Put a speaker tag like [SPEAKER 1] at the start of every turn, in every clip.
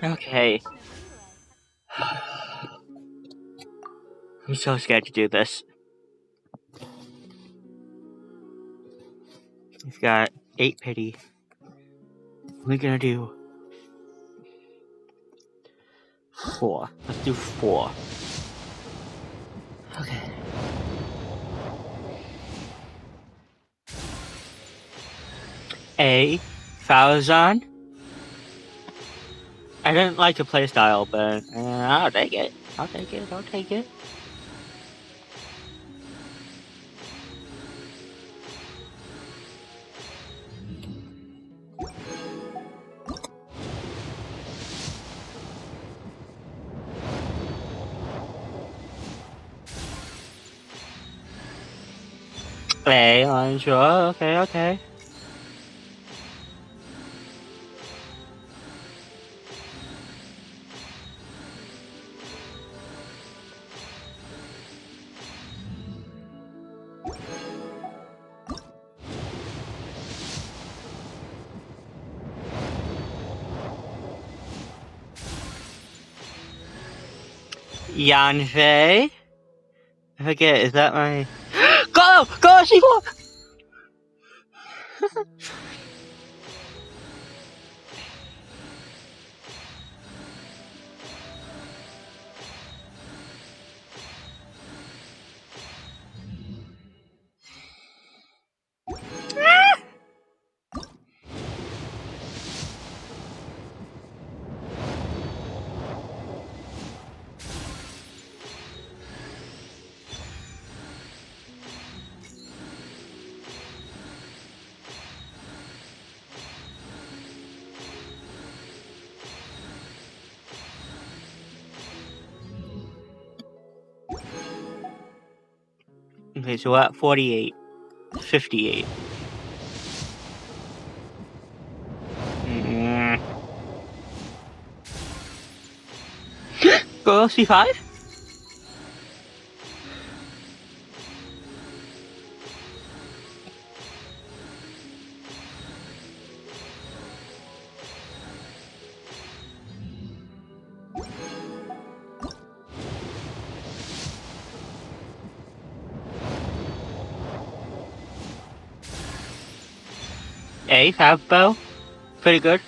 [SPEAKER 1] Okay. I'm so scared to do this. We've got 8 pity. What are we gonna do? 4. Let's do 4. Okay. A. Falazon. I didn't like the playstyle, but I'll take it. I'll take it. I'll take it. A. Unsure. Okay, okay. Yanfei? I forget, is that my... Go! Go, Sequel! Okay, so we're at 48. 58. Go C5? A, have bow. Pretty good.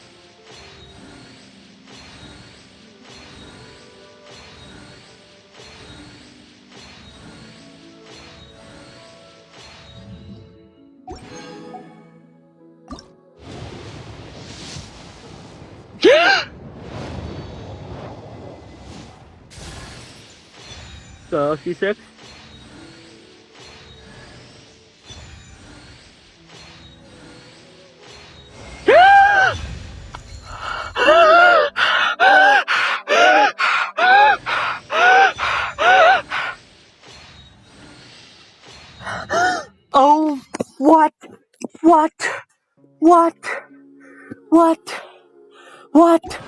[SPEAKER 1] Go C6. Oh, what? What? What? What? What?